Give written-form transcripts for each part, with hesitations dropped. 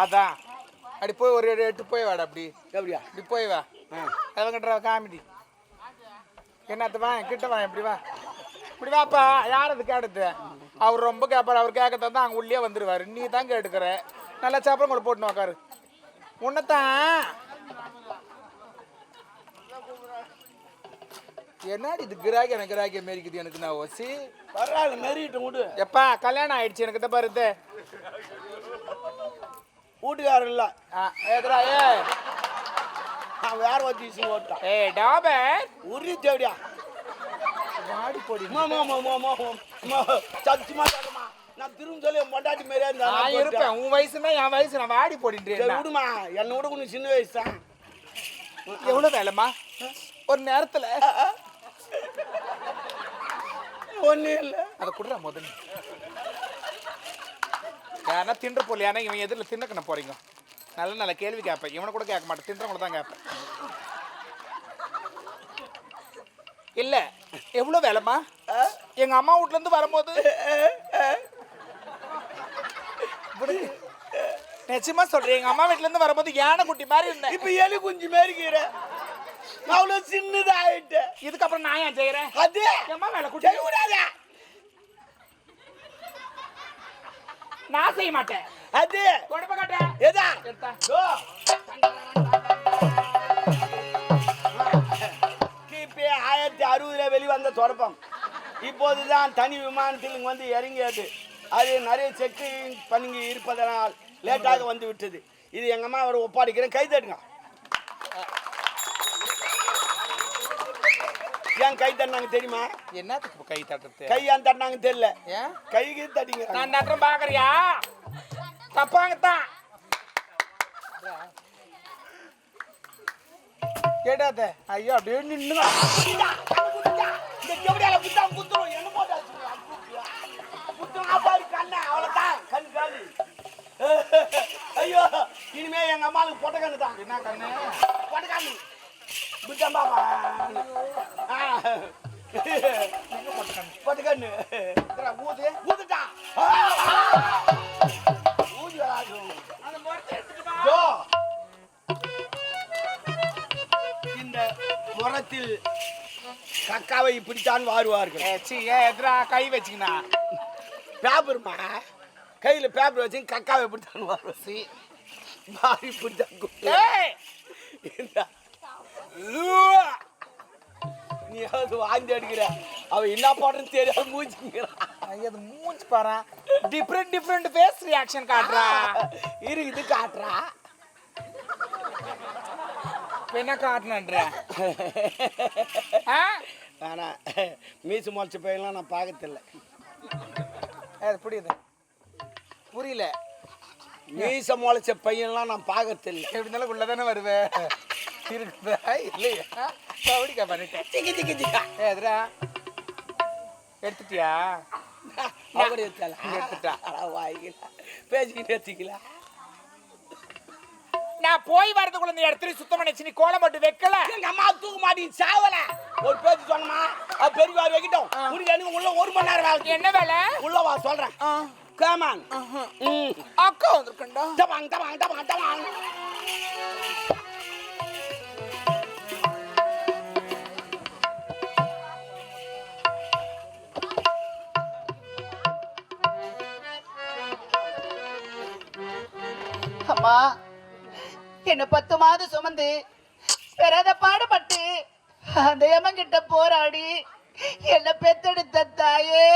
அதான் அப்படி போய் ஒரு 8 போய் வாடா அப்படி எப்படியா இப்படி போய் வா அவங்கன்ற காமெடி என்னத்த வா கிட்ட வா இப்படி வா இப்படி வாப்பா யார் அது கேடுது அவர் ரொம்ப கேட்பாரு அவர் கேட்க தந்தா அங்கே உள்ளே வந்துடுவார் நீ தான் கேட்டுக்கிற நல்லா சாப்பிட கூட போட்டுன்னு உக்காரு உன்னத்தான் என்னடி இது கிராக்கி எனக்கு கிராக்கி மாரிக்குது எனக்கு நான் ஓசி பரவாயில்ல மெரிட்டு விடு எப்பா கல்யாணம் ஆயிடுச்சு எனக்கு தான் பாருது வீட்டுக்காரர் இல்லை ஏதுரா வேற வச்சு ஓட்டான் டாபர் உரி தேவடியா வாடி போடி சத்தியமா சொல்லுமா நான் திரும்ப சொல்லி மொண்டாட்டி மாரியா இருந்தா நான் இருப்பேன் உன் வயசுனா என் வயசு நான் வாடி போடின்றேன் விடுமா என்னை விட கொஞ்சம் சின்ன வயசு தான் எவ்வளவு வேலைம்மா ஒரு நேரத்துல ஒண்ணு இல்ல அதை குடுறா முதல்ல யாரா தின்ற போல ஏன்னா இவன் எதிரில் தின்னக்கண்ண போறீங்க நல்ல நல்ல கேள்வி கேட்பேன் இவனை கூட கேட்க மாட்டேன் தின்றவங்கள தான் கேட்பேன் இல்ல எவ்வளவு வேலைம்மா எங்க அம்மா வீட்ல இருந்து வரும்போது நிச்சயமா சொல்றேன் எங்க அம்மா வீட்ல இருந்து வரும்போது யானை குட்டி மாதிரி இருந்தேன் இப்ப எலி குஞ்சு மாதிரி இருக்கிற அவ்வளவு சின்னதா ஆயிட்டு இதுக்கப்புறம் நான் ஏன் செய்யறேன் அது அம்மா வேலை குட்டி விடாத நான் செய்ய மாட்டேன் அது கொடுப்ப காட்டேன் எதா கிபி 1060 வெளிவந்த தொடப்பம் இப்போதுதான் தனி விமானத்தில் இங்கு வந்து இறங்கியது அது நிறைய செக்கிங் பண்ணி இருப்பதனால் லேட்டாக வந்து விட்டது இது எங்க அம்மா அவர் ஒப்பாடிக்கிறேன் கை தட்டுங்க ஏன் கை தட்டினாங்க தெரியுமா என்னத்துக்கு கை தட்டுறது கை ஏன் தட்டினாங்க தெரியல ஏன் கைக்கு தட்டிங்க நான் நட்டம் பாக்குறியா தப்பாங்கத்தான் கேட்டாத ஐயோ அப்படியே நின்று ஐயோ இனிமே எங்க அம்மாவுக்கு பொட்ட கண்ணு தான் என்ன கண்ணு பொட்ட கண்ணு புத்தம்பா பொட்ட கண்ணு ஊது ஊதுட்டா ஊதி இந்த முறத்தில் கக்காவை இப்படித்தான் வாருவார்கள் எதிரா கை வச்சுக்கினா பேப்பர்மா கையில பேப்பர் வச்சு கக்காவை இப்படித்தான் வாருவாசி மாறி இப்படித்தான் நீ வாந்தி அடிக்கிற அவ என்ன பண்றன்னு தெரியாது மூஞ்சிக்கிறான் அது மூஞ்சி பாரு டிஃப்ரெண்ட் ஃபேஸ் ரியாக்ஷன் காட்டுறா இது காட்டுறா என்ன காட்டணுன்ற ஆனா மீசு முளைச்ச பையன்லாம் நான் பார்க்கறதில்ல அது புரியுது புரியல மீச முளைச்ச பையன்லாம் நான் பார்க்கறதில்ல எப்படி இருந்தாலும் உள்ளதானே வருவேன் இருக்குதா இல்லையா கபடிக்கா பண்ணிட்டேன் சிக்கி சிக்கி சிக்கா எதுரா எடுத்துட்டியா அப்படி எடுத்துட்டா வாங்கிக்கலாம் பேசிக்கிட்டு எடுத்துக்கலாம் நான் போய் வரதுக்குள்ள இந்த இடத்துல சுத்தம் பண்ணிச்சு நீ கோலம் மட்டும் வைக்கல எங்க அம்மா தூக்க மாட்டி சாவல ஒரு பேச்சு சொன்னமா அது பெரியவார் வைக்கிட்டோம் உனக்கு எனக்கு உள்ள 1 மணி நேரம் வேலை என்ன வேலை உள்ள வா சொல்றேன் கமான் அக்கா வந்திருக்கண்டா டபாங் டபாங் டபாங் டபாங் அம்மா என்ன 10 மாதம் சுமந்து பெறாத பாடுபட்டு அந்த அம்மங்கிட்ட போராடி என்ன பெத்தெடுத்த தாயே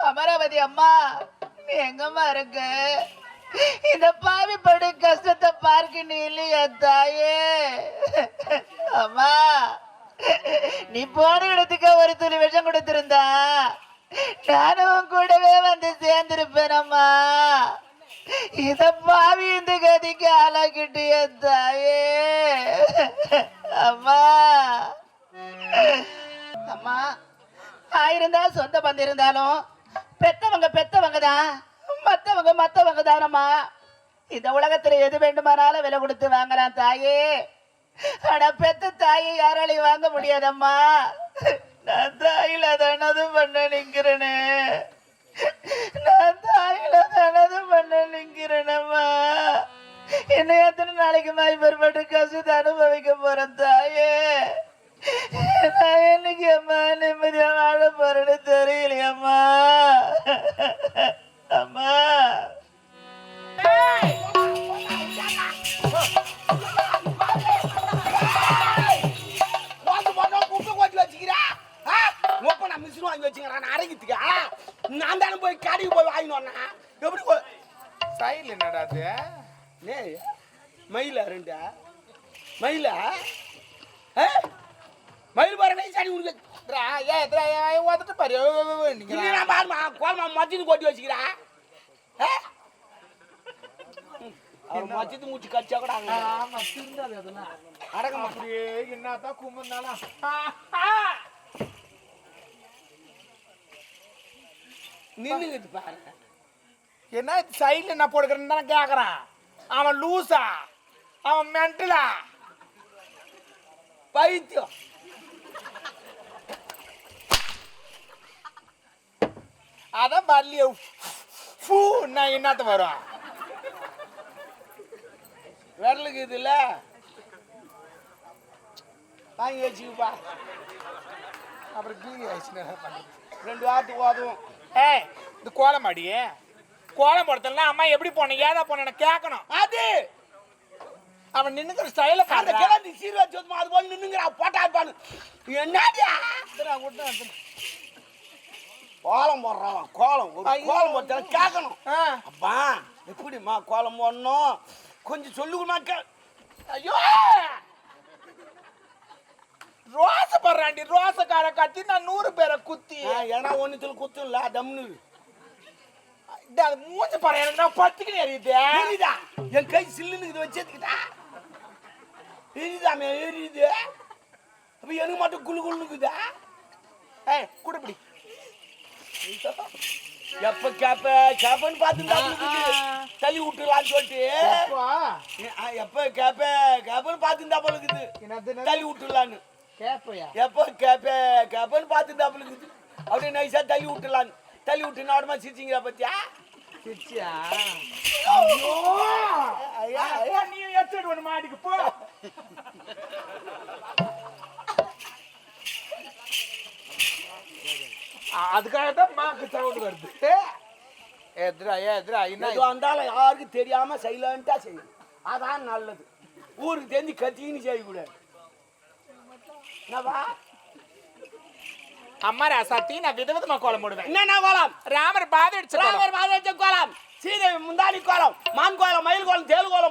அமராவதி அம்மா நீ எங்கம்மா இருக்க இந்த பாவி படு கஷ்டத்தை பார்க்க நீ இல்லையா தாயே அம்மா நீ போன இடத்துக்கு ஒரு துளி விஷம் கொடுத்திருந்தா நானும் கூடவே வந்து சேர்ந்திருப்பேனம்மா இத பாவி இந்த கதிக்கு ஆளாக்கிட்டிய தாயே அம்மா அம்மா ஆயிருந்தா சொந்த பந்தம் இருந்தாலும் பெத்தவங்க தான் மத்தவங்க தானம்மா இந்த உலகத்துல எது வேண்டுமானாலும் விலை கொடுத்து வாங்கலாம் தாயே ஆனா பெத்த தாயை யாராலையும் வாங்க முடியாதம்மா நான் தாயில தானது பண்ண நிக்கிறேனே நான் தாயில தானது பண்ண நிக்கிறேனம்மா வாங்கி வச்சுக்கிறான் அரைக்கிறதுக்கா? நான் தானே போய் கடைக்கு போய் வாங்கினு வரேன். எப்படி சைடில் என்னடா அது? மயிலா ரெண்டா மயிலா மயில் பாருங்க சரி உனக்கு வந்துட்டு பாரு நான் பாருமா கோலமா மத்தியது கொட்டி வச்சுக்கிறா மத்தியது மூச்சு கடிச்சா கூட அடக்கம் அப்படியே என்னத்தான் கும்பிருந்தாலும் நின்னுக்குது பாருங்க. என்ன சைடில் என்ன போடுக்கிறேன்னு தானே கேட்குறான். அவன் லூசா, அவன் மென்டலா, பைத்தியம். அதான் வரலையே. ஃபூ நான் என்னத்த வரும் விரலுக்கு இதுல வாங்கி வச்சுக்கப்பா. அப்புறம் கீழே ஆயிடுச்சு. 2 வாரத்துக்கு ஓதுவோம். ஏய் இந்த கோலம் அடி கோலம் போடுறதுலாம் அம்மா எப்படி போனேன் ஏதா போனேன்னு கேட்கணும். அது அவன் நின்னுக்கிற ஸ்டைல அந்த கிளம்பி சீர் வச்சு அது போல நின்னுங்கிறா போட்டா இருப்பானு. என்னடியா கோலம் போடுறான் கோலம் ஒரு கோலம் போட்டா கேட்கணும். அப்பா எப்படிம்மா கோலம் போடணும் கொஞ்சம் சொல்லுங்கம்மா. ஐயோ ரோசை போடுறாண்டி ரோசக்கார கத்தி நான் 100 பேரை குத்தி ஏன்னா ஒன்னுத்துல குத்தும் இல்ல தம்னு அது மூஞ்சி பாரு எனக்கு நான் பத்துக்கினே எரியுது. எரியுதா? என் கை சில்லுன்னு இது வச்சதுக்கிட்டா எரியுதாமே எரியுது. அப்ப எனக்கு மட்டும் குழு குழுக்குதா? ஏய் குடுப்படி எப்ப கேப்பன்னு பார்த்து தள்ளி விட்டுலான்னு சொல்லிட்டு எப்ப கேப்பன்னு பார்த்துருந்தா போல இருக்குது தள்ளி விட்டுலான்னு. எப்ப கேப்பன்னு பார்த்துருந்தா போல இருக்குது அப்படியே நைஸா தள்ளி விட்டுலான்னு தள்ளி விட்டு நாடமா சிரிச்சிங்களா பத்தியா? சிரிச்சியா? ஐயோ ஐயா ஐயா நீ எடுத்துட்டு வந்து மாடிக்கு போ. அதுக்காக தான் மாக்கு சவுண்ட் வருது. எதிரா எதிரா இன்னும் வந்தாலும் யாருக்கும் தெரியாம சைலண்டா செய்யும். அதான் நல்லது. ஊருக்கு தெரிஞ்சு கத்தின்னு செய்யக்கூடாது. என்னப்பா அம்மா ராசாத்தி நான் விதவிதமா கோலம் போடுவேன். என்னென்ன கோலம்? ராமர் பாதை அடிச்ச கோலம், சீதை முந்தாடி கோலம், மான் கோலம், மயில் கோலம், தேல் கோலம்